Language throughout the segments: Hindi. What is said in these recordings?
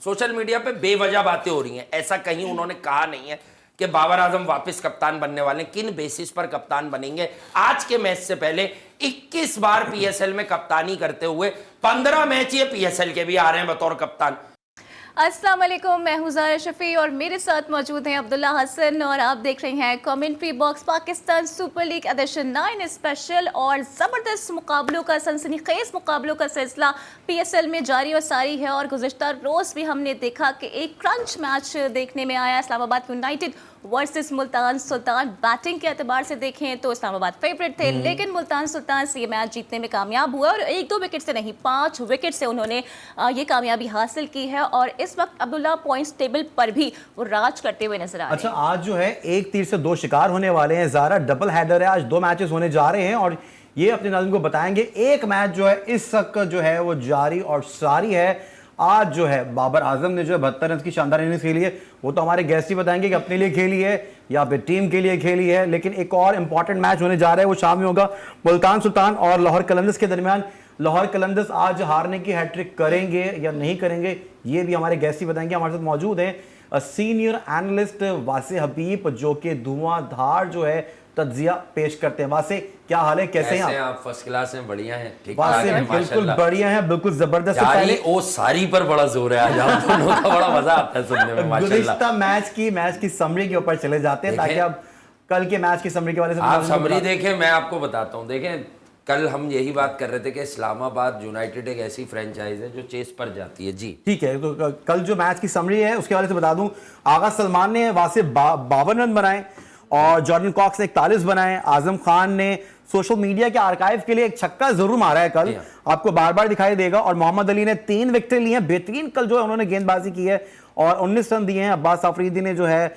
सोशल मीडिया पे बेवजह बातें हो रही हैं, ऐसा कहीं उन्होंने कहा नहीं है कि बाबर आजम वापस कप्तान बनने वाले। किन बेसिस पर कप्तान बनेंगे? आज के मैच से पहले 21 बार पीएसएल में कप्तानी करते हुए 15 मैच ये पीएसएल के भी आ रहे हैं बतौर कप्तान। अस्सलाम वालेकुम, मैं हूं ज़ारा शफी और मेरे साथ मौजूद हैं अब्दुल्ला हसन और आप देख रहे हैं commentary box. Pakistan super league edition 9 special और ज़बरदस्त मुकाबलों का, सनसनीखेज मुकाबलों का सिलसिला पीएसएल में जारी और सारी है। और गुज़िश्ता रोज़ भी हमने देखा कि एक क्रंच मैच देखने में आया, Islamabad United versus Multan Sultan. Batting के एतबार से देखें तो इस्लामाबाद फेवरेट थे, लेकिन मुल्तान सुल्तान से ये मैच जीतने में कामयाब हुआ और 1-2 विकेट से नहीं 5 विकेट से उन्होंने ये कामयाबी हासिल की है। और इस वक्त अब्दुल्ला पॉइंट्स टेबल पर भी वो राज करते हुए नजर आ रहे हैं। अच्छा, आज जो है एक तीर से दो शिकार होने वाले हैं। ज़ारा, डबल हेडर है, आज 2 मैचेस होने जा रहे हैं और ये अपने नाज़रीन को बताएंगे। एक मैच जो है इस वक्त जो है वो जारी और सारी है। आज जो है बाबर आजम ने जो है 72 रन की शानदार इनिंग्स खेली है। वो तो हमारे गेस्ट ही बताएंगे कि अपने लिए खेली है या फिर टीम के लिए खेली है। लेकिन एक और इंपॉर्टेंट मैच होने जा रहा है, वो शाम में होगा मुल्तान सुल्तान और लाहौर कलंदर्स के दरमियान। लाहौर कलंदर्स आज हारने की हैट्रिक करेंगे या नहीं करेंगे, ये भी हमारे गेस्ट ही बताएंगे। हमारे साथ मौजूद हैं सीनियर एनालिस्ट वासे हबीब, जो कि धुआंधार जो है तज्जिया पेश करते हैं। वासे, क्या हाल है, कैसे हैं आप? फर्स्ट क्लास हैं, बढ़िया हैं, ठीक वासे? बिल्कुल बढ़िया हैं, बिल्कुल जबरदस्त। पहले ओ सारी पर बड़ा जोर है आज, आप दोनों का बड़ा मजा आता है सुनने में माशाल्लाह। गुज़िश्ता मैच की समरी के ऊपर चले जाते हैं ताकि आप कल के मैच की समरी के बारे में आप समरी देखें, मैं आपको बताता हूं। देखें, कल हम यही बात कर रहे थे कि इस्लामाबाद यूनाइटेड एक ऐसी फ्रेंचाइज है जो चेस पर जाती है। जी ठीक है, तो कल जो मैच की समरी है उसके बारे में बता दूं। आगा सलमान ने वासे 52 रन बनाए और जॉर्डन कॉक्स ने 41 बनाए। आजम खान ने सोशल मीडिया के आर्काइव के लिए एक छक्का जरूर मारा है कल, आपको बार बार दिखाई देगा। और मोहम्मद अली ने 3 विकेट लिए हैं, बेहतरीन कल जो है उन्होंने गेंदबाजी की है और 19 रन दिए हैं। अब्बास अफरीदी ने जो है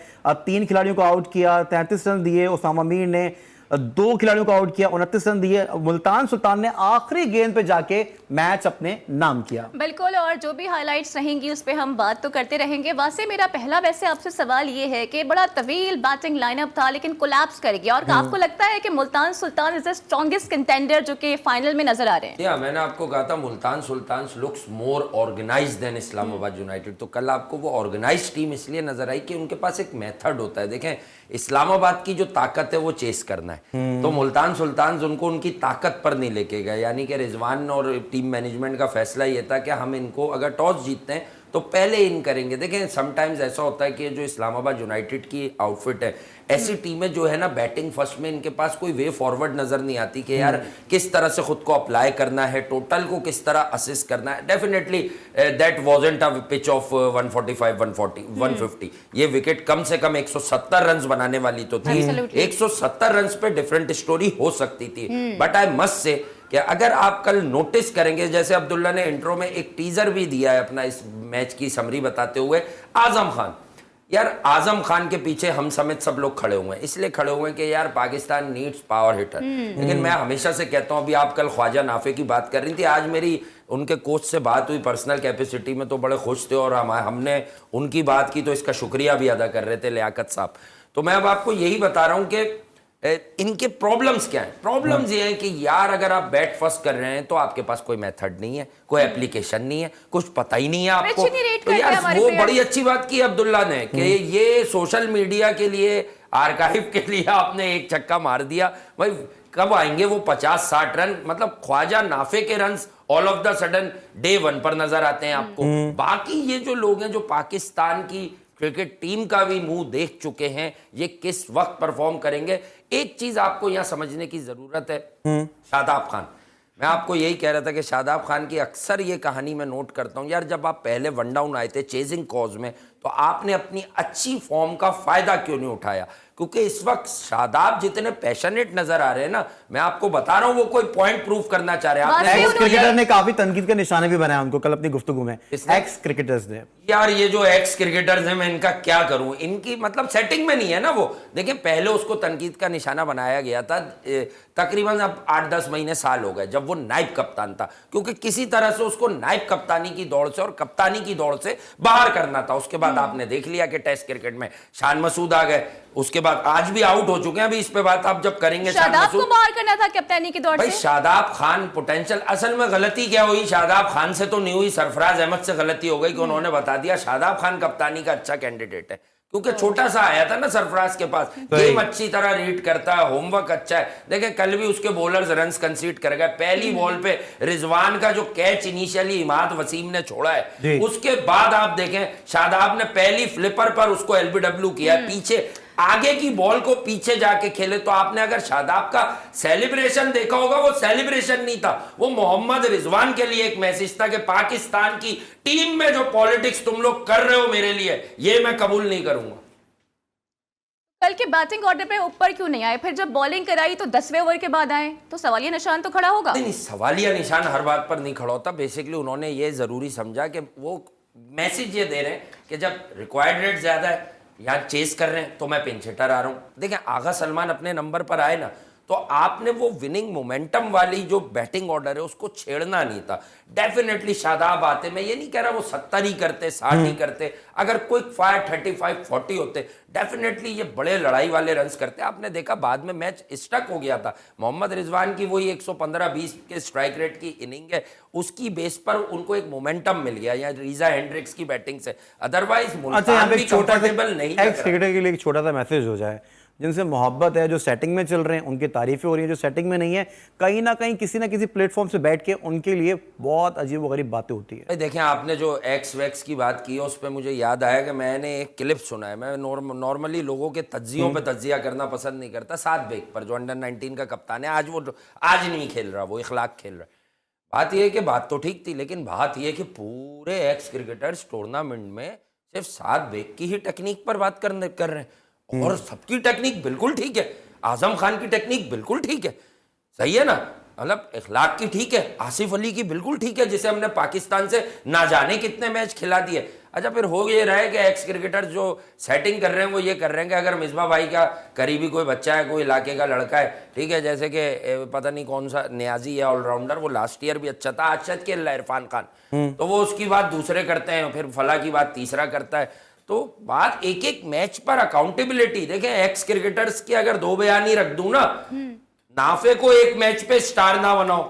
3 खिलाड़ियों को आउट किया, 33 रन दिए। उसामा मीर ने 2 खिलाड़ियों को आउट किया, 29 रन दिए। मुल्तान सुल्तान ने आखिरी गेंद पे जाके मैच अपने नाम किया। बिल्कुल, और जो भी हाइलाइट्स रहेंगी उस पर हम बात तो करते रहेंगे। वासे, मेरा पहला वैसे आपसे सवाल ये है कि बड़ा तवील बैटिंग लाइनअप था लेकिन कोलैप्स कर गया, और आपको लगता है कि Multan Sultan is the strongest contender जो कि फाइनल में नजर आ रहे हैं? मैंने आपको कहा था Multan Sultan looks more organised than Islamabad United. तो कल आपको वो ऑर्गेनाइज्ड टीम इसलिए नजर आई कि उनके पास एक मेथड होता है। देखें, इस्लामाबाद की जो ताकत है वो चेस करना है, तो मुल्तान सुल्तान उनको उनकी ताकत पर नहीं लेके गए। यानी कि रिजवान और टीम मैनेजमेंट का फैसला ये था कि हम इनको अगर टॉस जीतते हैं तो पहले इन करेंगे। देखें, समटाइम्स ऐसा होता है कि जो इस्लामाबाद यूनाइटेड की आउटफिट है, ऐसी टीमें जो है ना, बैटिंग फर्स्ट में इनके पास कोई वे फॉरवर्ड नजर नहीं आती कि यार किस तरह से खुद को अप्लाई करना है, टोटल को किस तरह असिस्ट करना है। Definitely that wasn't a pitch of 145 140 150। ये विकेट कम से कम 170 रन बनाने वाली तो थी। 170 रन पे डिफरेंट स्टोरी हो सकती थी, बट आई मस्ट से कि अगर आप कल नोटिस करेंगे, जैसे अब्दुल्ला ने इंट्रो में एक टीजर भी दिया है अपना इस मैच की समरी बताते हुए, आजम खान, यार आजम खान के पीछे हम समेत सब लोग खड़े हुए हैं। इसलिए खड़े हुए हैं कि यार पाकिस्तान नीड्स पावर हिटर। लेकिन मैं हमेशा से कहता हूं, अभी आप कल ख्वाजा नाफे की बात कर रही थी, आज मेरी उनके कोच से बात हुई पर्सनल कैपेसिटी में, तो बड़े खुश थे और हमने उनकी बात की तो इसका शुक्रिया भी अदा कर रहे थे लियाकत साहब। तो मैं अब आपको यही बता रहा हूं कि इनके प्रॉब्लम्स क्या हैं। प्रॉब्लम्स ये हैं कि यार अगर आप बैट फर्स्ट कर रहे हैं तो आपके पास कोई मेथड नहीं है, कोई एप्लीकेशन नहीं है, कुछ पता ही नहीं है आपको। तो यार वो बड़ी अच्छी बात की अब्दुल्ला ने कि ये सोशल मीडिया के लिए, आर्काइव के लिए आपने एक छक्का मार दिया। भाई कब आएंगे वो 50-60 रन? मतलब ख्वाजा नाफे के run all of the sudden day 1 पर नजर आते हैं आपको। बाकी ये जो लोग हैं जो पाकिस्तान की क्रिकेट टीम का भी मुंह देख चुके हैं, ये किस वक्त परफॉर्म करेंगे। एक चीज आपको यहां समझने की जरूरत है, शादाब खान। मैं आपको यही कह रहा था कि शादाब खान की अक्सर ये कहानी मैं नोट करता हूं, यार जब आप पहले वन डाउन आए थे चेजिंग कॉज में, तो आपने अपनी अच्छी फॉर्म का फायदा क्यों नहीं उठाया? क्योंकि इस वक्त शादाब जितने पैशनेट नजर आ रहे हैं ना, मैं आपको बता रहा हूं वो कोई पॉइंट प्रूव करना चाह रहे हैं। एक्स क्रिकेटर ने काफी तनकीद का निशाना भी बनाया उनको कल अपनी गुफ्तगू में। एक्स क्रिकेटर्स ने, यार ये जो एक्स क्रिकेटर्स हैं, मैं इनका क्या करूं, इनकी मतलब सेटिंग में नहीं है ना वो। देखिए, पहले उसको तनकीद का निशाना बनाया गया था, तकरीबन अब 8-10 महीने साल हो गए, जब वो नायब कप्तान था, क्योंकि किसी तरह से उसको नायब कप्तानी की दौड़ से और कप्तानी की दौड़ से बाहर करना था। उसके बाद बाद आपने देख लिया कि टेस्ट क्रिकेट में शान मसूद आ गए, उसके बाद आज भी आउट हो चुके हैं। अभी इस पे बात आप जब करेंगे, शादाब को बाहर करना था कप्तानी के दौर भाई से। शादाब खान पोटेंशियल, असल में गलती क्या हुई, शादाब खान से तो नहीं हुई, सरफराज अहमद से गलती हो गई कि उन्होंने बता दिया शादाब खान कप्तानी का अच्छा कैंडिडेट है, क्योंकि छोटा सा आया था ना सरफराज के पास, गेम अच्छी तरह रीड करता है, होमवर्क अच्छा है। देखें कल भी उसके बॉलर्स रन्स कंसीड कर गए, पहली बॉल पे रिजवान का जो कैच इनिशियली इमाद वसीम ने छोड़ा है, उसके बाद आप देखें शादाब ने पहली फ्लिपर पर उसको एलबीडब्ल्यू किया, पीछे आगे की बॉल को पीछे जाके खेले। तो आपने अगर शादाब का सेलिब्रेशन देखा होगा, वो सेलिब्रेशन नहीं था, वो मोहम्मद रिजवान के लिए एक मैसेज था कि पाकिस्तान की टीम में जो पॉलिटिक्स तुम लोग कर रहे हो मेरे लिए, ये मैं कबूल नहीं करूंगा। कल के बैटिंग ऑर्डर पे ऊपर क्यों नहीं आए? फिर जब बॉलिंग कराई तो 10वें ओवर के बाद आए, तो सवालिया निशान तो खड़ा होगा। नहीं, सवालिया निशान हर बात पर नहीं खड़ा होता। बेसिकली उन्होंने ये जरूरी समझा कि वो मैसेज ये दे रहे हैं कि जब रिक्वायर्ड रेट ज्यादा है या चेस कर रहे हैं तो मैं पिंच हिटर आ रहा हूं। देखें आगा सलमान अपने नंबर पर आए ना, तो आपने वो विनिंग मोमेंटम वाली जो बैटिंग ऑर्डर है उसको छेड़ना नहीं था। डेफिनेटली शादाब आते, मैं ये नहीं कह रहा वो 70 ही करते, 60 ही करते, अगर क्विक फायर 35-40 होते, डेफिनेटली ये बड़े लड़ाई वाले रन्स करते। आपने देखा बाद में मैच स्टक हो गया था। मोहम्मद रिजवान की वही 115-20 के स्ट्राइक रेट की इनिंग है, उसकी बेस पर उनको एक मोमेंटम मिल गया, या रीजा हेंड्रिक्स की बैटिंग से। अदरवाइज मुल्तान भी कंफर्टेबल नहीं लग रहा। क्रिकेटर के लिए एक छोटा सा मैसेज हो जाए, जिनसे मोहब्बत है, जो सेटिंग में चल रहे हैं उनकी तारीफें हो रही हैं, जो सेटिंग में नहीं है कहीं ना कहीं किसी ना किसी प्लेटफॉर्म से बैठ के उनके लिए बहुत अजीब व गरीब बातें होती है। देखें आपने जो एक्स वैक्स की बात की है उस पर मुझे याद आया कि मैंने एक क्लिप सुना है। मैं नॉर्मली लोगों के तज्जियों पे तज्जिया करना पसंद नहीं करता। साद बेग पर जो अंडर 19 का कप्तान है, आज नहीं खेल रहा, वो इखलाक खेल रहा है। बात यह है कि बात तो ठीक थी, लेकिन बात यह है कि पूरे एक्स क्रिकेटर्स टूर्नामेंट में सिर्फ साद बेग की ही टेक्निक पर बात कर रहे हैं, और सबकी टेक्निक बिल्कुल ठीक है। आजम खान की टेक्निक बिल्कुल ठीक है, सही है ना, मतलब इखलाक की ठीक है, आसिफ अली की बिल्कुल ठीक है, जिसे हमने पाकिस्तान से ना जाने कितने मैच खिला दिए। अच्छा, फिर हो ये रहा है कि एक्स क्रिकेटर जो सेटिंग कर रहे हैं वो ये कर रहे हैं कि अगर मिसबा भाई का करीबी कोई बच्चा है, कोई इलाके का लड़का है, ठीक है, जैसे कि पता नहीं कौन सा नियाजी है ऑलराउंडर, वो लास्ट ईयर भी अच्छा था, आज शायद खेल रहा है इरफान खान, तो वो उसकी बात दूसरे करते हैं, फिर फला की बात तीसरा करता है। तो बात एक एक मैच पर अकाउंटेबिलिटी। देखें एक्स क्रिकेटर्स की अगर 2 बयानी रख दूं ना, नाफे को एक मैच पे स्टार ना बनाओ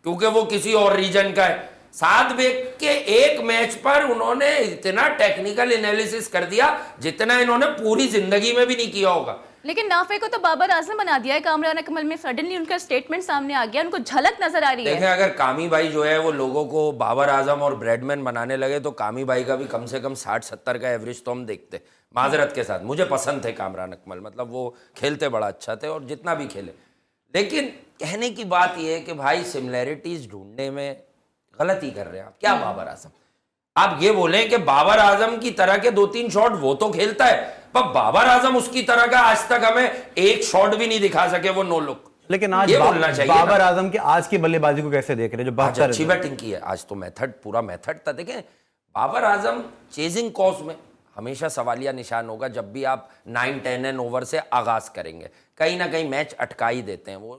क्योंकि वो किसी और रीजन का है। साद बेग के एक मैच पर उन्होंने इतना टेक्निकल एनालिसिस कर दिया जितना इन्होंने पूरी जिंदगी में भी नहीं किया होगा। लेकिन नाफे को तो बाबर आजम बना दिया है कामरान अकमल में। सडनली उनका स्टेटमेंट सामने आ गया, उनको झलक नजर आ रही है। देखें अगर कामी भाई जो है वो लोगों को बाबर आजम और ब्रेडमैन बनाने लगे तो कामी भाई का भी कम से कम 60-70 का एवरेज तो हम देखते। माजरत के साथ मुझे पसंद थे कामरान अकमल, मतलब वो खेलते बड़ा अच्छा थे और जितना भी खेले, लेकिन कहने की बात यह है कि भाई सिमिलैरिटीज ढूंढने में गलती कर रहे हैं आप। क्या बाबर आजम, आप ये बोलें कि बाबर आजम की तरह के 2-3 शॉट वो तो खेलता है, पर बाबर आजम उसकी तरह का आज तक हमें एक शॉट भी नहीं दिखा सके, वो नो लुक। लेकिन आज बोलना चाहिए बाबर आजम की आज की बल्लेबाजी को कैसे देख रहे हैं? जो आज अच्छी बैटिंग की है, आज तो मेथड, पूरा मेथड था। देखें बाबर आजम चेजिंग कॉज में हमेशा सवालिया निशान होगा। जब भी आप 9-10 ओवर से आगाज करेंगे, कहीं ना कहीं मैच अटका ही देते हैं, वो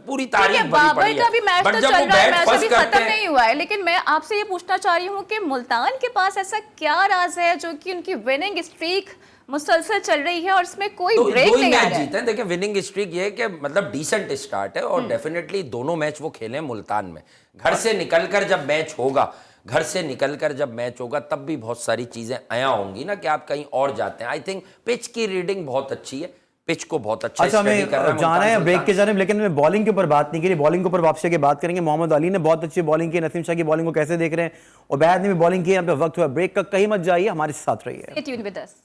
पूरी तारीख भरी बाबर पड़ी का भी है। मैच बट तो जब चल वो रहा है, बैट मैच फर्स्ट अभी खत्म करते हैं, नहीं हुआ है। लेकिन मैं आपसे ये पूछना चाह रही हूँ कि मुल्तान के पास ऐसा क्या राज है जो कि उनकी विनिंग स्ट्रीक मुसलसल चल रही है और इसमें कोई तो ब्रेक दो ही नहीं आ मैच रहा है? जीते हैं। देखिए विनिंग स्ट्रीक ये है कि मतलब डिसेंट स्टार्ट है, और डेफिनेटली दोनों मैच वो खेले मुल्तान में। घर से निकलकर जब मैच होगा, घर से निकलकर जब मैच होगा तब भी बहुत सारी चीजें आया होंगी ना कि आप कहीं और जाते हैं। आई थिंक पिच की रीडिंग बहुत अच्छी है, पिच को बहुत अच्छा स्टडी कर रहा है। जाना है ब्रेक के जाने, लेकिन मैं बॉलिंग के ऊपर बात नहीं करी। बॉलिंग के ऊपर वापसी के बात करेंगे। मोहम्मद अली ने बहुत अच्छी बॉलिंग की, नसीम शाह की बॉलिंग को कैसे देख रहे हैं? उबैद ने भी बॉलिंग की। यहाँ पे वक्त हुआ ब्रेक का, कहीं मत जाइए, हमारे साथ रहिए। Stay tuned with us.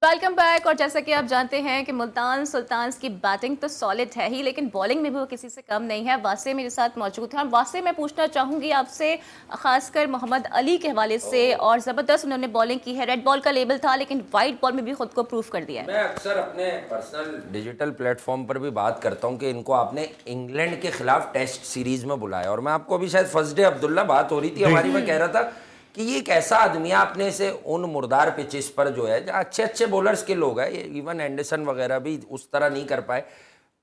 Welcome back. और जैसा कि आप जानते हैं कि मुल्तान सुल्तान्स की बैटिंग तो सॉलिड है ही, लेकिन बॉलिंग में भी वो किसी से कम नहीं है। वासे मेरे साथ मौजूद है और वासे मैं पूछना चाहूंगी आपसे खासकर मोहम्मद अली के हवाले से। और ज़बरदस्त उन्होंने बॉलिंग की है, रेड बॉल का लेबल था लेकिन वाइट बॉल में भी खुद को प्रूव कर दिया है। मैं अक्सर अपने पर्सनल डिजिटल प्लेटफॉर्म पर भी बात करता हूं कि इनको आपने इंग्लैंड के खिलाफ टेस्ट सीरीज में बुलाया, और मैं आपको अभी शायद फर्स्ट डे अब्दुल्ला बात हो रही थी हमारी, मैं कह रहा था कि ये एक ऐसा आदमी है, आपने इसे उन मुर्दार पिचेस पर जो है अच्छे अच्छे बॉलर्स के लोग हैं, इवन एंडरसन वगैरह भी उस तरह नहीं कर पाए,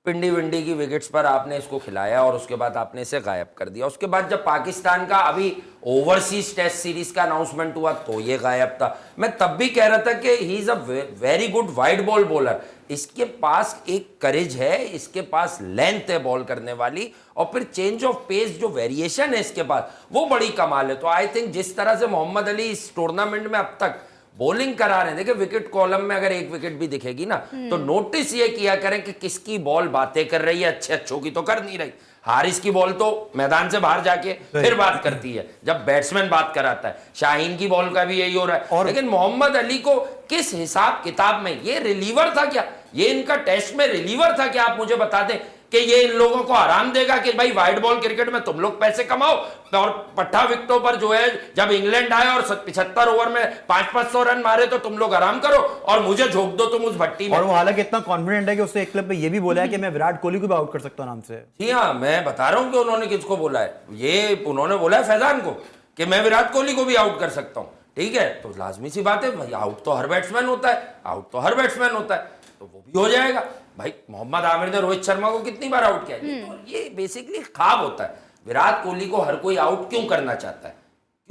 पिंडी विंडी की विकेट्स पर आपने इसको खिलाया और उसके बाद आपने इसे गायब कर दिया। उसके बाद जब पाकिस्तान का अभी ओवरसीज टेस्ट सीरीज का अनाउंसमेंट हुआ तो ये गायब था। मैं तब भी कह रहा था कि he is a very good wide ball bowler, इसके पास एक करेज है, इसके पास लेंथ है बॉल करने वाली, और फिर चेंज ऑफ पेस जो वेरिएशन है इसके पास वो बड़ी कमाल है। तो आई थिंक जिस तरह से मोहम्मद अली इस टूर्नामेंट में अब तक बॉलिंग करा रहे हैं, देखिए विकेट कॉलम में अगर एक विकेट भी दिखेगी ना तो नोटिस ये किया करें कि किसकी बॉल बातें कर रही है, अच्छे अच्छों की तो कर नहीं रही। हारिस की बॉल तो मैदान से बाहर जाके फिर बात करती है जब बैट्समैन बात कराता है, शाहीन की बॉल का भी यही हो रहा है। लेकिन मोहम्मद अली को किस हिसाब किताब में ये रिलीवर था क्या, ये इनका टेस्ट में रिलीवर था क्या, आप मुझे बता दें कि ये इन लोगों को आराम देगा कि भाई वाइड बॉल क्रिकेट में तुम लोग पैसे कमाओ और पट्टा विकेटों पर जो है जब इंग्लैंड आए और 75 ओवर में 500-500 रन मारे तो तुम लोग आराम करो और मुझे झोंक दो तुम उस भट्टी में। और वो हालांकि इतना कॉन्फिडेंट है कि उसने एक क्लिप में ये भी बोला है कि मैं विराट कोहली को भी आउट कर सकता हूं नाम से। जी हाँ, मैं बता रहा हूं कि उन्होंने किसको बोला है, ये उन्होंने बोला है फैजान को कि मैं विराट कोहली को भी आउट कर सकता हूं। ठीक है, तो लाजमी सी बात है भाई, आउट तो हर बैट्समैन होता है, आउट तो हर बैट्समैन होता है, तो वो भी हो जाएगा। भाई मोहम्मद आमिर ने रोहित शर्मा को कितनी बार आउट किया है, तो ये बेसिकली ख्वाब होता है। विराट कोहली को हर कोई आउट क्यों करना चाहता है,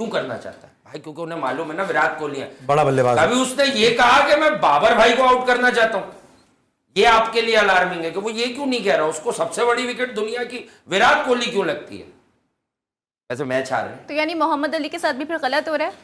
क्यों करना चाहता है भाई, क्योंकि उन्हें मालूम है ना विराट कोहली है बड़ा बल्लेबाज। कभी उसने ये कहा कि मैं बाबर भाई को आउट करना चाहता हूं, ये आपके लिए अलार्मिंग है कि वो ये क्यों नहीं कह रहा, उसको सबसे बड़ी विकेट दुनिया की विराट कोहली क्यों लगती है। ऐसे मैच हार रहे हैं तो यानी मोहम्मद अली के साथ भी फिर गलत हो रहा है।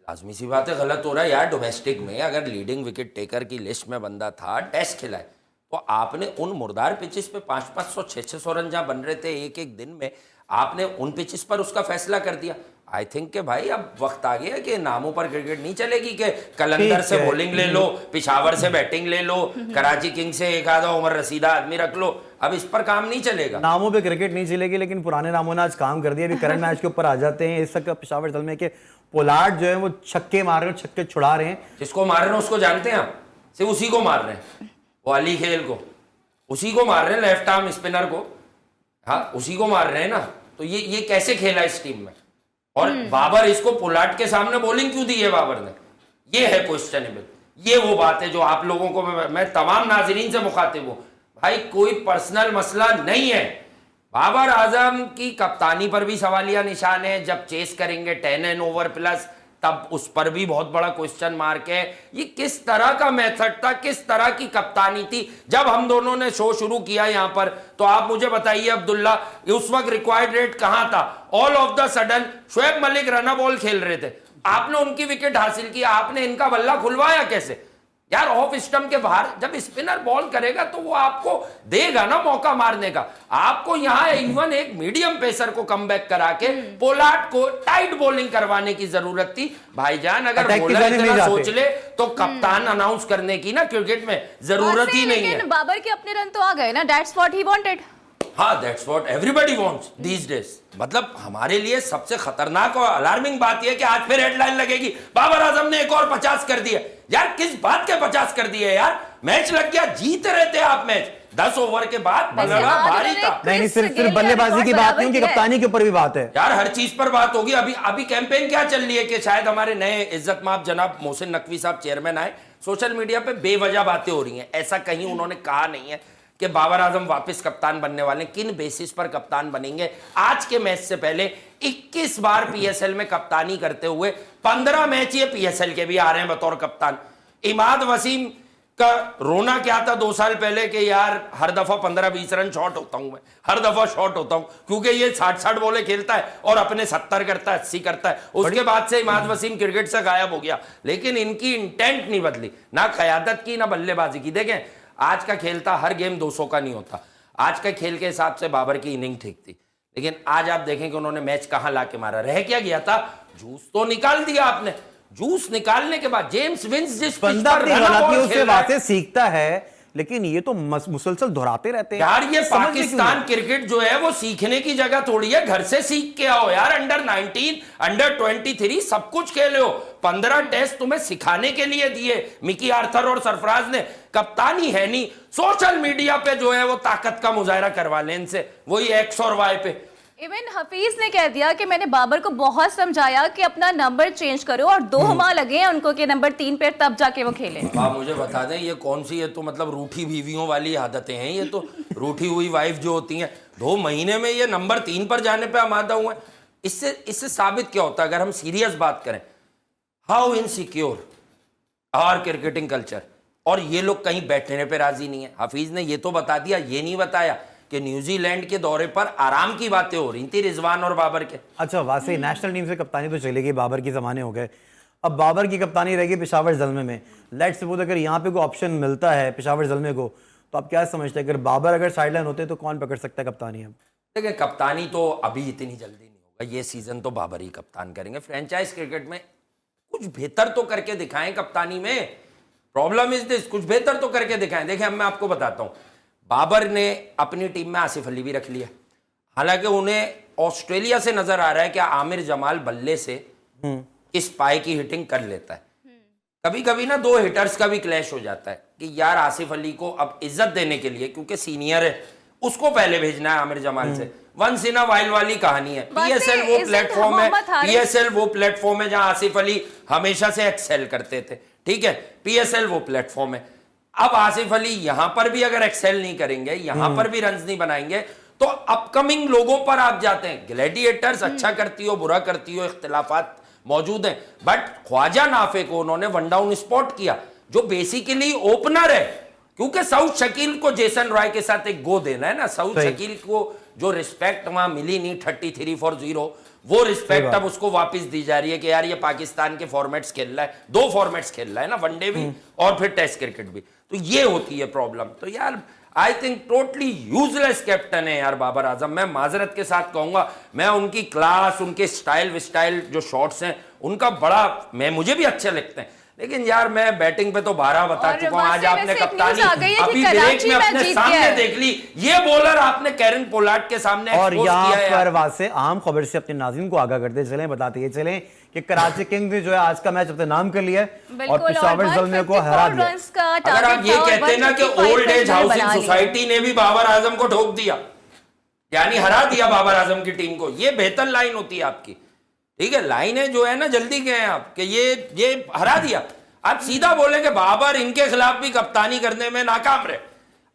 लाजमी सी बात है गलत हो रहा है यार। डोमेस्टिक में अगर लीडिंग विकेट टेकर की लिस्ट में बंदा था, टेस्ट खिलाए, तो आपने उन मुर्दार पिचेस पे 500-500 600 रन जहां बन रहे थे एक एक दिन में, आपने उन पिचेस पर उसका फैसला कर दिया। आई थिंक के भाई अब वक्त आ गया कि नामों पर क्रिकेट नहीं चलेगी कि कलंदर से बॉलिंग ले लो, पिशावर से बैटिंग ले लो, कराची किंग से एक आधा उमर रसीदा आदमी रख लो, अब इस पर काम नहीं चलेगा। नामों पे क्रिकेट नहीं चलेगी, लेकिन पुराने नामों ने आज काम कर दिया। अभी करंट मैच के ऊपर आ जाते हैं। इस वक्त पिशावर दल में के पोलार्ड जो है वो छक्के मार रहे हैं, छक्के छुड़ा रहे हैं। जिसको मार रहे हैं उसको जानते हैं आप, सिर्फ उसी को मार रहे हैं, वो अली खेल को, उसी को मार रहे हैं, लेफ्ट आर्म स्पिनर को, हाँ उसी को मार रहे हैं ना। तो ये कैसे खेला इस टीम में, और बाबर इसको पोलार्ड के सामने बॉलिंग क्यों दी है बाबर ने, ये है क्वेश्चनेबल। ये वो बात है जो आप लोगों को मैं तमाम नाजरीन से मुखातिब हूं, भाई कोई पर्सनल मसला नहीं है। बाबर आजम की कप्तानी पर भी सवालिया निशान है, जब चेस करेंगे 10 ओवर प्लस तब उस पर भी बहुत बड़ा क्वेश्चन मार्क है। ये किस तरह का मेथड था, किस तरह की कप्तानी थी। जब हम दोनों ने शो शुरू किया यहां पर तो आप मुझे बताइए अब्दुल्ला, उस वक्त रिक्वायर्ड रेट कहां था। All of the sudden Shoaib Malik run ball खेल रहे थे, आपने उनकी विकेट हासिल की, आपने इनका बल्ला खुलवाया कैसे यार। ऑफ स्टंप के बाहर जब स्पिनर बॉल करेगा तो वो आपको देगा ना मौका मारने का। आपको यहां इवन एक मीडियम पेसर को कमबैक करा के पोलार्ड को टाइट बॉलिंग करवाने की जरूरत थी भाईजान। अगर बॉलर इतना सोच ले तो कप्तान अनाउंस करने की ना क्रिकेट में जरूरत ही नहीं है। बाबर के अपने रन तो आ गए ना, दैट्स व्हाट ही वांटेड। हाँ, that's what everybody wants these days. मतलब हमारे लिए सबसे खतरनाक और अलार्मिंग बात यह कि आज फिर हेडलाइन लगेगी बाबर आजम ने एक और 50 कर दिए। यार किस बात के 50 कर दिए यार, मैच लग गया, जीत रहे थे आप मैच, 10 ओवर के बाद बल्ला भारी था। नहीं, सिर्फ बल्लेबाजी की बात नहीं, उनकी कप्तानी के ऊपर भी बात है यार, हर चीज पर बात होगी। अभी कैंपेन क्या चल रही है कि शायद हमारे नए इज्जत माफ जनाब मोहसिन नकवी साहब चेयरमैन आए, सोशल मीडिया पे बेवजह बातें हो रही हैं। ऐसा कहीं उन्होंने कहा नहीं है कि बाबर आजम वापस कप्तान बनने वाले, किन बेसिस पर कप्तान बनेंगे। आज के मैच से पहले 21 बार पीएसएल में कप्तानी करते हुए 15 मैच ये पीएसएल के भी आ रहे हैं बतौर कप्तान। इमाद वसीम का रोना क्या था 2 साल पहले कि यार हर दफा 15-20 रन शॉर्ट होता हूं, मैं हर दफा शॉर्ट होता हूं क्योंकि ये 60-60 बॉलें खेलता है और अपने 70 करता है, 80 करता है। उसके बाद से इमाद वसीम क्रिकेट से गायब हो गया, लेकिन इनकी इंटेंट नहीं बदली, ना क़यादत की ना बल्लेबाजी की। देखें आज का खेल था, हर गेम 200 का नहीं होता। आज का खेल के हिसाब से बाबर की इनिंग ठीक थी, लेकिन आज आप देखें कि उन्होंने मैच कहां लाके मारा। रह क्या गया था, जूस तो निकाल दिया आपने। जूस निकालने के बाद जेम्स विंस जिस बंदा अपनी गलतियों से बातें सीखता है, लेकिन ये तो मुसलसल दोहराते रहते हैं यार। ये पाकिस्तान क्रिकेट जो है वो सीखने की जगह थोड़ी है, घर से सीख के आओ यार। अंडर 19 अंडर 23 सब कुछ खेले हो, 15 टेस्ट तुम्हें सिखाने के लिए दिए मिकी आर्थर और सरफराज ने। कप्तानी है नहीं, सोशल मीडिया पे जो है वो ताकत का मुजाहरा करवा लें इनसे, वही एक्स और वाई पे। इवन हफीज ने कह दिया कि मैंने बाबर को बहुत समझाया कि अपना नंबर चेंज करो और 2 माह लगे हैं उनको कि नंबर 3 पे तब जाके वो खेले। आप मुझे बता दें ये कौन सी, ये तो मतलब रूठी बीवियों वाली आदतें हैं, ये तो रूठी हुई वाइफ जो होती हैं 2 महीने में ये नंबर 3 पर जाने पे आमादा हुए। इससे साबित क्या होता है, अगर हम सीरियस बात करें, how insecure our cricketing culture, और ये लोग कहीं बैठने पे राजी नहीं है। हफीज ने ये तो बता दिया, ये नहीं बताया कि न्यूजीलैंड के दौरे पर आराम की बातें हो रही थी रिजवान और बाबर के। अच्छा, वाकई नेशनल टीम से कप्तानी तो चलेगी, बाबर की जमाने हो गए, अब बाबर की कप्तानी रहेगी पेशावर ज़ल्मे में। लेट्स सपोज अगर यहाँ पे कोई ऑप्शन मिलता है पेशावर ज़ल्मे को, तो आप क्या समझते हैं, अगर बाबर अगर साइडलाइन होते तो कौन पकड़ सकता है कप्तानी? अब देखिए कप्तानी तो अभी इतनी जल्दी नहीं होगा, ये सीजन तो बाबर ही कप्तान करेंगे। फ्रेंचाइज क्रिकेट में कुछ बेहतर तो करके दिखाएं कप्तानी में। प्रॉब्लम इज दिस, कुछ बेहतर तो करके दिखाएं। देखिए मैं आपको बताता हूं, बाबर ने अपनी टीम में आसिफ अली भी रख लिया, हालांकि उन्हें ऑस्ट्रेलिया से नजर आ रहा है कि आमिर जमाल बल्ले से इस पाए की हिटिंग कर लेता है। कभी कभी ना 2 हिटर्स का भी क्लैश हो जाता है कि यार आसिफ अली को अब इज्जत देने के लिए, क्योंकि सीनियर है, उसको पहले भेजना है आमिर जमाल से। वंस इन अ वाइल्ड वाली कहानी है। पीएसएल वो प्लेटफॉर्म है, पीएसएल वो प्लेटफॉर्म है जहां आसिफ अली हमेशा से एक्सेल करते थे, ठीक है, पीएसएल वो प्लेटफॉर्म है। अब आसिफ अली यहां पर भी अगर एक्सेल नहीं करेंगे, यहां पर भी रन्स नहीं बनाएंगे, तो अपकमिंग लोगों पर आप जाते हैं। ग्लैडिएटर्स अच्छा करती हो बुरा करती हो, इख्तिलाफात मौजूद हैं, बट ख्वाजा नाफे को उन्होंने वन डाउन स्पॉट किया, जो बेसिकली ओपनर है, क्योंकि साउथ शकील को जेसन रॉय के साथ एक गो देना है ना। साउथ शकील को जो रिस्पेक्ट वहां मिली नहीं 33 फॉर 0, वो रिस्पेक्ट अब उसको वापस दी जा रही है कि यार ये पाकिस्तान के फॉर्मेट्स खेल रहा है, 2 फॉर्मेट्स खेल रहा है ना, वनडे भी और फिर टेस्ट क्रिकेट भी, तो ये होती है प्रॉब्लम। तो यार I think totally useless captain है यार बाबर आजम। मैं माजरत के साथ कहूंगा, मैं उनकी क्लास, उनके स्टाइल जो शॉट्स हैं उनका बड़ा, मुझे भी अच्छे लगते हैं, लेकिन यार मैं बैटिंग पे तो 12 बता चुका हूं। आज आपने कप्तानी अभी ब्रेक में अपने सामने देख ली, ये बॉलर आपने कैरन पोलार्ड के सामने और यहाँ पर वासे आम खबर से अपने नाज़रीन को आगाह करते चलें, बताते चलें कि कराची किंग्स ने जो है आज का मैच अपने नाम कर लिया है और पेशावर ज़ल्मे को हरा दिया। अगर आप ये कहते हैं ना कि ओल्ड एज हाउसिंग सोसाइटी ने भी बाबर आजम को ठोक दिया, यानी हरा दिया बाबर आजम की टीम को, ये बेहतर लाइन होती है आपकी, ठीक है। लाइनें जो है ना जल्दी गए हैं आप कि ये हरा दिया। आप सीधा बोले कि बाबर इनके खिलाफ भी कप्तानी करने में नाकाम रहे।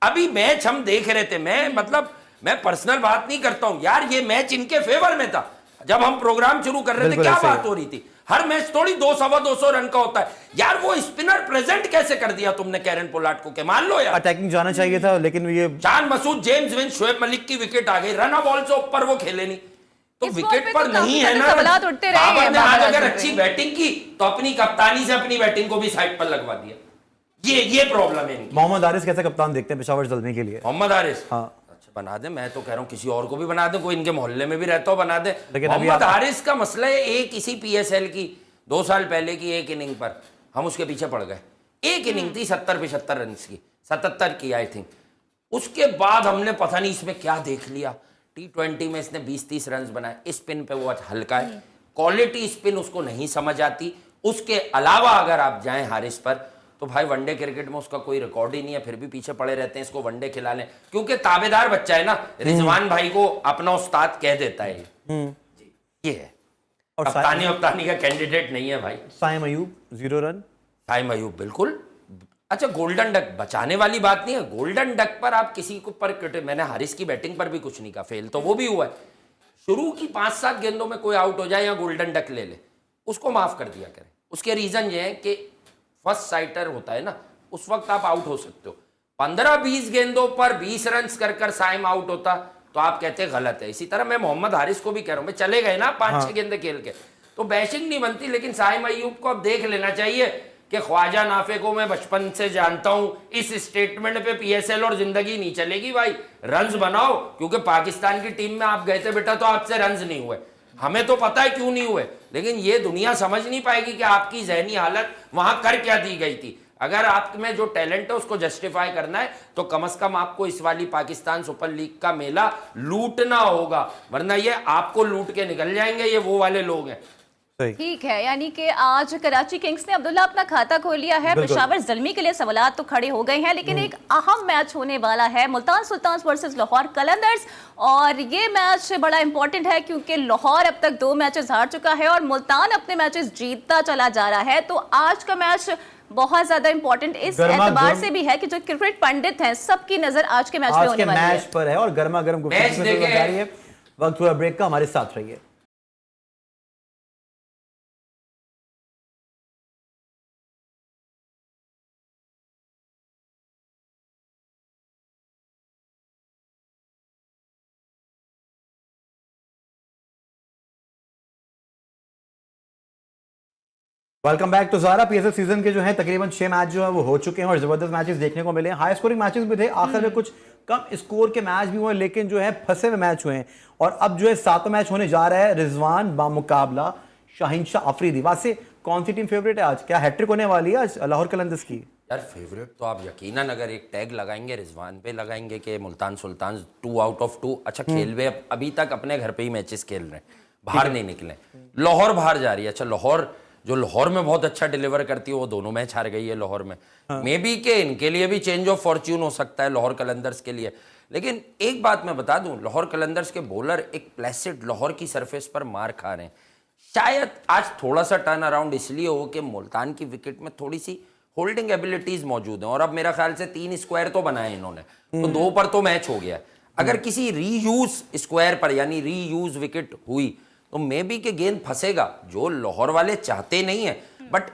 अभी मैच हम देख रहे थे, मैं पर्सनल बात नहीं करता हूं यार, ये मैच इनके फेवर में था। जब हम प्रोग्राम शुरू कर रहे थे क्या बात हो रही थी, हर मैच थोड़ी 200-250 रन का होता है यार। वो स्पिनर प्रेजेंट कैसे कर दिया तुमने कैरन पोलार्ड को, के मान लो यार अटैकिंग जाना चाहिए था, लेकिन ये चांद मसूद, जेम्स विंस, शोएब मलिक की विकेट आ गई, रन बॉल से ऊपर वो खेले नहीं, तो विकेट पर नहीं है ना। बाबर ने आज अगर अच्छी बैटिंग की तो अपनी कप्तानी से अपनी बैटिंग को भी साइड पर लगवा दिया। ये प्रॉब्लम है इनकी। मोहम्मद हारिस कैसे कप्तान देखते हैं पेशावर ज़ल्मे के लिए? मोहम्मद हारिस, हाँ अच्छा बना दे, मैं तो कह रहा हूं किसी और को भी बना दे, कोई इनके मोहल्ले में भी रहता हो बना दे। मोहम्मद हारिस का मसला है, एक इसी पीएसएल की 2 साल पहले की एक इनिंग पर हम उसके पीछे पड़ गए। एक इनिंग थी 70-75 रन की, 77 की आई थिंक। उसके बाद हमने पता नहीं इसमें क्या देख लिया, T20 में इसने 20-30 रन बनाए। स्पिन पे वो हल्का है, क्वालिटी स्पिन उसको नहीं समझ आती। उसके अलावा अगर आप जाएं हारिस पर, तो भाई वनडे क्रिकेट में उसका कोई रिकॉर्ड ही नहीं है, फिर भी पीछे पड़े रहते हैं इसको वनडे खिला लें, क्योंकि ताबेदार बच्चा है ना। रिजवान भाई को अपना उस्ताद कह देता है, ये है। और कप्तानी का कैंडिडेट नहीं है भाई। साइम अयूब 0 रन। साइम अयूब बिल्कुल अच्छा, गोल्डन डक बचाने वाली बात नहीं है। गोल्डन डक पर आप किसी को पर, मैंने हारिस की बैटिंग पर भी कुछ नहीं कहा, फेल तो वो भी हुआ है। शुरू की 5-7 गेंदों में कोई आउट हो जाए या गोल्डन डक ले ले, उसको माफ कर दिया करें। उसके रीजन ये है कि फर्स्ट साइटर होता है ना, उस वक्त आप आउट हो सकते हो। 15-20 गेंदों पर 20 रन कर साइम आउट होता तो आप कहते गलत है। इसी तरह मैं मोहम्मद हारिस को भी कह रहा हूं, मैं चले गए ना 5-6 गेंदे खेल के, तो बैशिंग नहीं बनती। लेकिन साइम अयूब को अब देख लेना चाहिए कि ख्वाजा नाफे को मैं बचपन से जानता हूं, इस स्टेटमेंट पे पीएसएल और जिंदगी नहीं चलेगी भाई। रन्स बनाओ, क्योंकि पाकिस्तान की टीम में आप गए थे बेटा तो आपसे रन्स नहीं हुए, हमें तो पता है क्यों नहीं हुए, लेकिन ये दुनिया समझ नहीं पाएगी कि आपकी जहनी हालत वहां कर क्या दी गई थी। अगर आप में जो टैलेंट है उसको जस्टिफाई करना है तो कम से कम आपको इस वाली पाकिस्तान सुपर लीग का मेला लूटना होगा, वरना ये आपको लूट के निकल जाएंगे। ये वो वाले लोग हैं, ठीक है, यानी कि आज कराची किंग्स ने अब्दुल्ला अपना खाता खोल लिया है। पेशावर ज़ल्मी के लिए सवालात तो खड़े हो गए हैं, लेकिन एक अहम मैच होने वाला है, मुल्तान सुल्तान्स वर्सेस लाहौर कलंदर्स। और ये मैच बड़ा इंपॉर्टेंट है क्योंकि लाहौर अब तक 2 मैचेस हार चुका है और मुल्तान अपने मैचेस जीतता चला जा रहा है। तो आज का मैच बहुत ज्यादा इंपॉर्टेंट इस एतबार से भी है कि जो क्रिकेट पंडित हैं सबकी नजर आज के मैच पे होने वाली है। पर है और गर्मा गर्म वक्त हुआ ब्रेक का, हमारे साथ रहिए। Welcome back. तो ज़ारा, पीएसएल सीजन के जो है तकरीबन 6 मैच जो है वो हो चुके हैं और जबरदस्त मैचेस देखने को मिले हैं। हाई स्कोरिंग मैचेस भी थे, आखिर में कुछ कम स्कोर के मैच भी हुए, लेकिन जो है फंसे हुए मैच हुए हैं। और अब जो है 7वां मैच होने जा रहा है रिजवान बामुकाबला शाहीन शाह अफरीदी। वैसे कौन सी टीम फेवरेट है आज? क्या हैट्रिक होने वाली है आज लाहौर कलंदर्स की? यार फेवरेट तो आप यकीनन अगर एक टैग लगाएंगे रिजवान पे लगाएंगे कि मुल्तान सुल्तान 2 आउट ऑफ 2 अच्छा खेल रहे, अभी तक अपने घर पे ही मैचेस खेल रहे हैं, बाहर नहीं निकले। लाहौर बाहर जा रही है, अच्छा लाहौर जो लाहौर में बहुत अच्छा डिलीवर करती है वो दोनों मैच हार गई है लाहौर में। मे बी के इनके लिए भी चेंज ऑफ फॉर्च्यून हो सकता है लाहौर कलंदर्स के लिए। लेकिन एक बात मैं बता दूं, लाहौर कलंदर्स के बॉलर एक प्लेसिड लाहौर की सरफेस पर मार खा रहे हैं। शायद आज थोड़ा सा टर्न अराउंड इसलिए हो कि मुल्तान की विकेट में थोड़ी सी होल्डिंग एबिलिटीज मौजूद हैं और अब मेरा ख्याल से 3 स्क्वायर तो बनाए इन्होंने, तो 2 पर तो मैच हो गया। अगर किसी रीयूज स्क्वायर पर यानी रीयूज विकेट हुई तो मे बी के गेंद फंसेगा, जो लाहौर वाले चाहते नहीं है। बट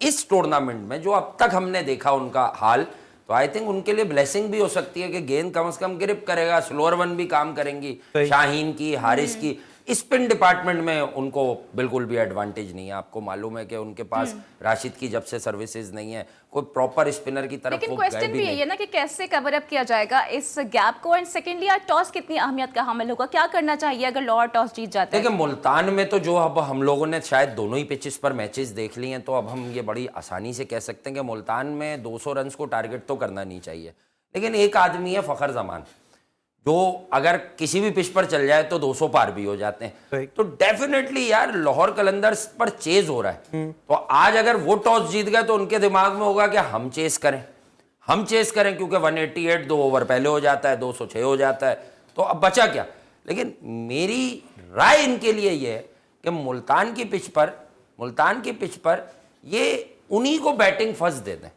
इस टूर्नामेंट में जो अब तक हमने देखा उनका हाल, तो आई थिंक उनके लिए ब्लेसिंग भी हो सकती है कि गेंद कम से कम ग्रिप करेगा, स्लोअर वन भी काम करेंगी, शाहीन की, हारिस की। स्पिन डिपार्टमेंट में उनको बिल्कुल भी एडवांटेज नहीं है। आपको मालूम है कि उनके पास राशिद की जब से सर्विसेज नहीं है, कोई प्रॉपर स्पिनर की तरफ लेकिन वो क्वेश्चन भी यही है ना कि कैसे कवर अप किया जाएगा इस गैप को। एंड सेकेंडली, टॉस कितनी अहमियत का हामिल होगा, क्या करना चाहिए अगर लाहौर टॉस जीत जाता है? देखिए मुल्तान में तो जो अब हम लोगों ने शायद दोनों ही पिचेस पर मैचेस देख लिए हैं, तो अब हम ये बड़ी आसानी से कह सकते हैं कि मुल्तान में 200 रन को टारगेट तो करना नहीं चाहिए। लेकिन एक आदमी है फ़खर जमान, जो अगर किसी भी पिच पर चल जाए तो 200 पार भी हो जाते हैं। तो डेफिनेटली यार लाहौर कलंदर्स पर चेज हो रहा है। तो आज अगर वो टॉस जीत गए तो उनके दिमाग में होगा कि हम चेस करें क्योंकि 188 2 ओवर पहले हो जाता है, 206 हो जाता है, तो अब बचा क्या। लेकिन मेरी राय इनके लिए ये है कि मुल्तान की पिच पर ये उन्हीं को बैटिंग फर्स्ट दे दें,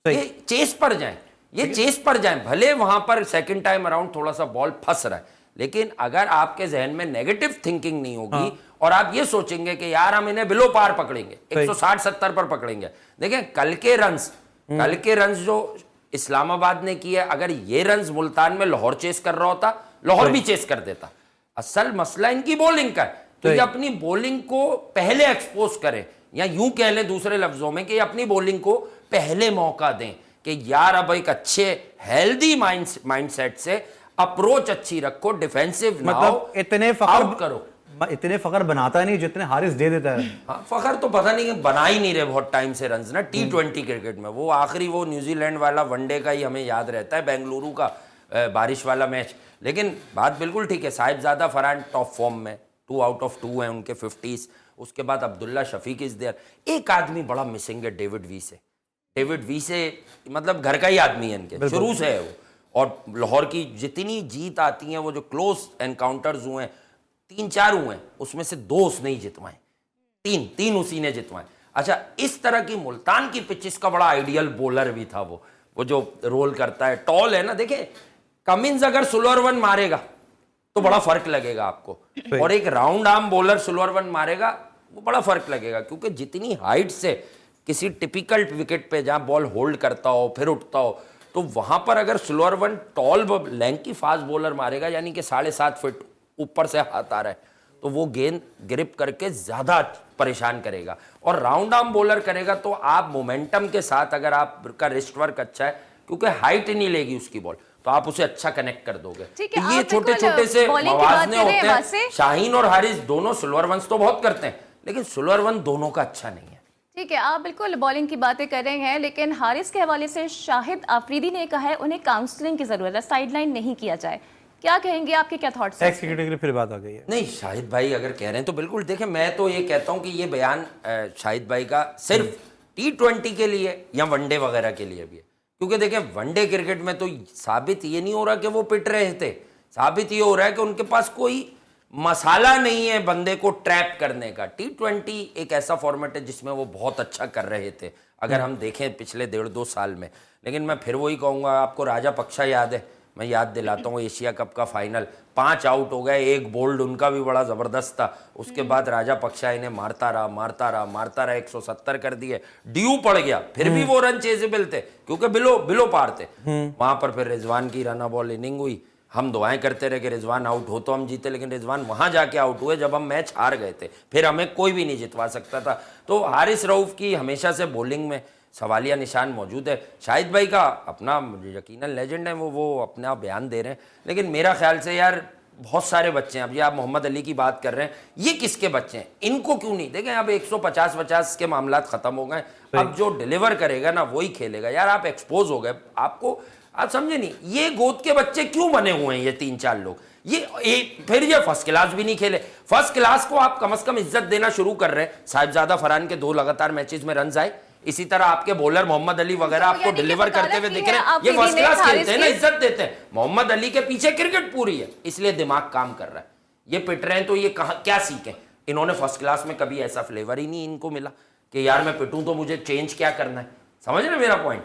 ये चेस पर जाएं, भले वहां पर सेकंड टाइम अराउंड थोड़ा सा बॉल फंस रहा है, लेकिन अगर आपके जहन में नेगेटिव थिंकिंग नहीं होगी और आप ये सोचेंगे कि यार हम इन्हें बिलो पार पकड़ेंगे, 160-70 पर पकड़ेंगे। देखें कल के रन्स जो इस्लामाबाद ने किए, अगर ये रन्स मुल्तान में लाहौर चेस कर रहा होता, लाहौर भी चेस कर देता। असल मसला इनकी बॉलिंग का है, तो ये अपनी बॉलिंग को पहले एक्सपोज करें, या यूं कह लें दूसरे लफ्जों में कि अपनी बॉलिंग को पहले मौका दें कि यार अब एक अच्छे हेल्दी माइंडसेट से अप्रोच अच्छी रखो, डिफेंसिव ना हो, आउट करो। इतने फखर बनाता नहीं जितने हारिस दे देता है। हाँ, फखर तो पता नहीं बना ही नहीं रहे बहुत टाइम से रन्स ना T20 क्रिकेट में। वो आखिरी वो न्यूजीलैंड वाला वनडे का ही हमें याद रहता है, बेंगलुरु का बारिश वाला मैच। लेकिन बात बिल्कुल ठीक है, साहिबजादा फरहान टॉप फॉर्म में, 2 आउट ऑफ 2 हैं उनके 50s। उसके बाद अब्दुल्ला शफीक इज देयर। एक आदमी बड़ा मिसिंग है, डेविड वीसे मतलब घर का ही आदमी है इनके, शुरू से है वो। और लाहौर की जितनी जीत आती हैं, वो जो क्लोज एनकाउंटर्स हुए हैं 3-4 हुए हैं, उसमें से 2 उसने ही जितवाए, 3 उसी ने जितवाए। अच्छा, इस तरह की मुल्तान की पिचेस का बड़ा आइडियल बॉलर भी था वो जो रोल करता है, टॉल है ना। देखे कमिंस अगर स्लोअर वन मारेगा तो बड़ा फर्क लगेगा आपको, और एक round arm bowler slower one मारेगा वो बड़ा फर्क लगेगा, क्योंकि जितनी हाइट से किसी टिपिकल विकेट पे जहां बॉल होल्ड करता हो फिर उठता हो, तो वहां पर अगर slower one tall lanky fast bowler मारेगा, यानी कि 7.5 फीट ऊपर से हाथ आ रहा है, तो वो गेंद ग्रिप करके ज्यादा परेशान करेगा। और राउंड आर्म बॉलर करेगा तो आप मोमेंटम के साथ, अगर आपका रिस्ट वर्क अच्छा है, क्योंकि हाइट नहीं लेगी उसकी बॉल, तो आप उसे अच्छा कनेक्ट कर दोगे। तो ये छोटे छोटे से मवाजने होते हैं। शाहीन और हारिस दोनों स्लोअर वंस तो बहुत करते हैं, लेकिन स्लोअर वन दोनों का अच्छा नहीं है। ठीक है, आप बिल्कुल बॉलिंग की बातें कर रहे हैं, लेकिन हारिस के हवाले से शाहिद अफरीदी ने कहा है उन्हें काउंसलिंग की जरूरत है, साइडलाइन नहीं किया जाए। क्या कहेंगे, आपके क्या थॉट्स हैं? एक्स क्रिकेटर की फिर बात आ गई है। नहीं, शाहिद भाई अगर कह रहे हैं तो बिल्कुल देखें, मैं तो ये कहता हूं कि ये बयान शाहिद भाई का सिर्फ T20 के लिए या वनडे वगैरह के लिए भी है, क्योंकि देखें वनडे क्रिकेट में तो साबित ये नहीं हो रहा कि वो पिट रहे थे, साबित ये हो रहा है कि उनके पास कोई मसाला नहीं है बंदे को ट्रैप करने का। T20 एक ऐसा फॉर्मेट है जिसमें वो बहुत अच्छा कर रहे थे अगर हम देखें पिछले 1.5-2 साल में। लेकिन मैं फिर वही कहूँगा, आपको राजापक्षा याद है, मैं याद दिलाता हूँ, एशिया कप का फाइनल 5 आउट हो गए, एक बोल्ड उनका भी बड़ा ज़बरदस्त था, उसके बाद राजापक्षा इन्हें मारता रहा 170 कर दिए, ड्यू पड़ गया, फिर भी वो रन चेजेबल थे क्योंकि बिलो पार थे। वहां पर फिर रिजवान की रन बॉल इनिंग हुई, हम दुआएं करते रहे कि रिजवान आउट हो तो हम जीते, लेकिन रिजवान वहां जाके आउट हुए जब हम मैच हार गए थे, फिर हमें कोई भी नहीं जितवा सकता था। तो हारिस रऊफ की हमेशा से बॉलिंग में सवालिया निशान मौजूद है। शाहिद भाई का अपना यकीनन लेजेंड है, वो अपना बयान दे रहे हैं, लेकिन मेरा ख्याल से यार बहुत सारे बच्चे हैं। अब ये आप मोहम्मद अली की बात कर रहे हैं, ये किसके बच्चे हैं, इनको क्यों नहीं देखें? अब 150-50 के मामला खत्म हो गए, अब जो डिलीवर करेगा ना वही खेलेगा। यार आप एक्सपोज हो गए, आपको आप समझे नहीं, ये गोद के बच्चे क्यों बने हुए हैं ये 3-4 लोग, फिर ये फर्स्ट क्लास भी नहीं खेले। फर्स्ट क्लास को आप कम से कम इज्जत देना शुरू कर रहे हैं। साहिबजादा फरहान के 2 लगातार मैचेस में रन आए, इसी तरह आपके बॉलर मोहम्मद अली वगैरह आपको डिलीवर करते हुए दिख रहे हैं, ये फर्स्ट क्लास खेलते हैं ना, इज्जत देते हैं। मोहम्मद अली के पीछे क्रिकेट पूरी है, इसलिए दिमाग काम कर रहा है। ये पिट रहे हैं तो ये कहां क्या सीखें? इन्होंने फर्स्ट क्लास में कभी ऐसा फ्लेवर ही नहीं इनको मिला कि यार मैं पिटूं तो मुझे चेंज क्या करना है। समझ रहे मेरा पॉइंट,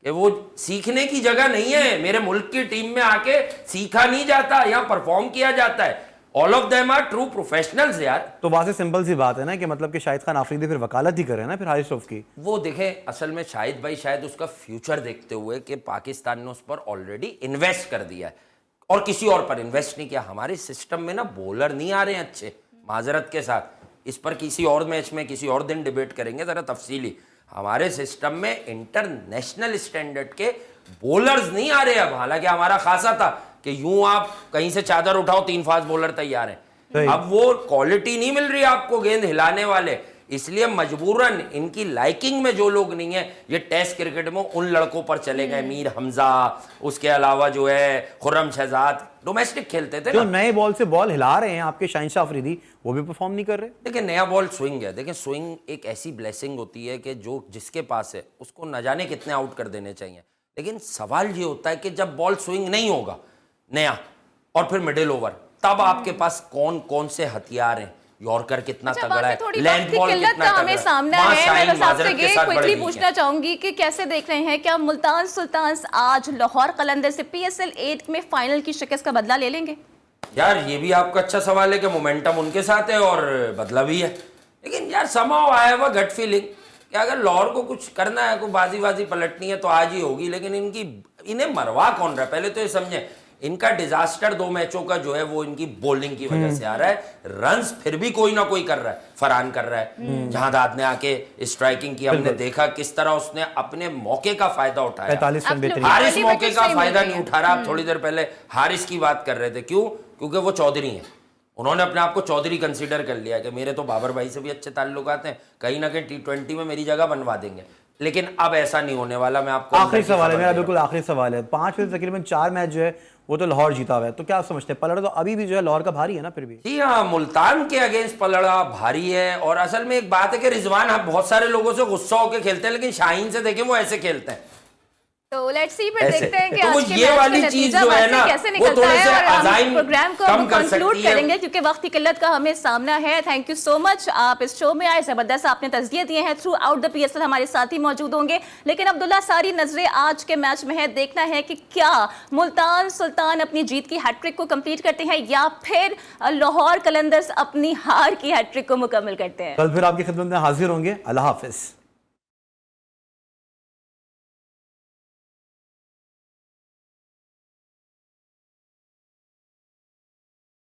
कि वो सीखने की जगह नहीं है। मेरे मुल्क की टीम में आके सीखा नहीं जाता, यहाँ परफॉर्म किया जाता है। All of them are true professionals यार। तो वहां से सिंपल सी बात है ना कि मतलब कि शाहिद खान आफरीदी फिर वकालत ही करे ना फिर हारिस रऊफ की। वो देखें, असल में शाहिद भाई शायद उसका फ्यूचर देखते हुए कि पाकिस्तान ने उस पर ऑलरेडी इन्वेस्ट कर दिया है और किसी और पर इन्वेस्ट नहीं किया। हमारे सिस्टम में ना बॉलर नहीं आ रहे हैं अच्छे, माजरत के साथ, इस पर किसी और मैच में किसी और दिन डिबेट करेंगे जरा तफसीली। हमारे सिस्टम में इंटरनेशनल स्टैंडर्ड के बॉलर्स नहीं आ रहे अब, हालांकि हमारा खासा था कि यूं आप कहीं से चादर उठाओ 3 फास्ट बॉलर तैयार हैं। अब वो क्वालिटी नहीं मिल रही आपको गेंद हिलाने वाले, इसलिए मजबूरन इनकी लाइकिंग में जो लोग नहीं है, ये टेस्ट क्रिकेट में उन लड़कों पर चले गए, मीर हमजा, उसके अलावा जो है खुर्रम शहजाद, डोमेस्टिक खेलते थे जो ना। नए बॉल से बॉल हिला रहे हैं आपके शाहिन अफरीदी, वो भी परफॉर्म नहीं कर रहे। देखिए नया बॉल स्विंग है, देखिए स्विंग एक ऐसी ब्लेसिंग होती है कि जो जिसके पास है उसको न जाने कितने आउट कर देने चाहिए, लेकिन सवाल ये होता है कि जब बॉल स्विंग नहीं होगा नया और फिर मिडिल ओवर, तब आपके पास कौन कौन से हथियार हैं, यॉर्कर कितना तगड़ा है, लेंथ बॉल कितना हमें तगड़ा सामना है। है। मैं बस आपसे ये क्विकली क्विकली पूछना चाहूंगी कि कैसे देख रहे हैं, क्या मुल्तान सुल्तान्स आज लाहौर कलंदर से PSL 8 में फाइनल की शिकस्त का बदला ले लेंगे? यार ये भी आपका अच्छा सवाल है कि मोमेंटम उनके साथ है और बदला भी है, लेकिन यार समाओ आया हुआ गट फीलिंग कि अगर लाहौर को कुछ करना है, कोई बाजी पलटनी है तो आज ही होगी, लेकिन इन्हें मरवा कौन रहा है पहले तो ये समझे। इनका डिजास्टर 2 मैचों का जो है वो इनकी बॉलिंग की वजह से आ रहा है। रन्स फिर भी कोई ना कोई कर रहा है, फरहान कर रहा है, जहादाद ने आके स्ट्राइकिंग की, हमने देखा किस तरह उसने अपने मौके का फायदा उठाया। 45 रन बेहतरीन। हारिस मौके का फायदा नहीं उठा रहा। आप थोड़ी देर पहले हारिस की बात कर रहे थे, क्यों? क्योंकि वो चौधरी हैं, उन्होंने अपने आप को चौधरी कंसीडर कर लिया कि मेरे तो बाबर भाई से भी अच्छे ताल्लुकात हैं, कहीं ना कहीं T20 में मेरी जगह बनवा देंगे। लेकिन अब ऐसा नहीं होने वाला। मैं आपको आखिरी सवाल है मेरा, बिल्कुल आखिरी सवाल है। 5 में तकरीबन 4 मैच जो है वो तो लाहौर जीता हुआ है, तो क्या समझते हैं पलड़ा तो अभी भी जो है लाहौर का भारी है ना फिर भी? जी हाँ, मुल्तान के अगेंस्ट पलड़ा भारी है। और असल में एक बात है कि रिजवान आप बहुत सारे लोगों से गुस्सा होकर खेलते हैं, लेकिन शाहीन से देखें वो ऐसे खेलते हैं। तो लेट्स सी, फिर देखते हैं कि तो आज के ये मैच वाली का चीज नतीजा जो है वहाँ ना, से कैसे वो निकलता थोड़े है से और हम अजाइम प्रोग्राम को कम कर कंक्लूड सकती है। करेंगे क्योंकि वक्त की किल्लत का हमें सामना है। थैंक यू सो मच, आप इस शो में आए, जबरदस्त आपने तज़किये दिए हैं। थ्रू आउट द PSL हमारे साथ ही मौजूद होंगे, लेकिन अब्दुल्ला सारी नजरें आज के मैच में है। देखना है कि क्या मुल्तान सुल्तान अपनी जीत की हैट्रिक को कंप्लीट करते हैं या फिर लाहौर कलंदर्स अपनी हार की हैट्रिक को मुकम्मल करते हैं। कल फिर आपकी खिदमत में हाजिर होंगे। अल्लाह हाफिज।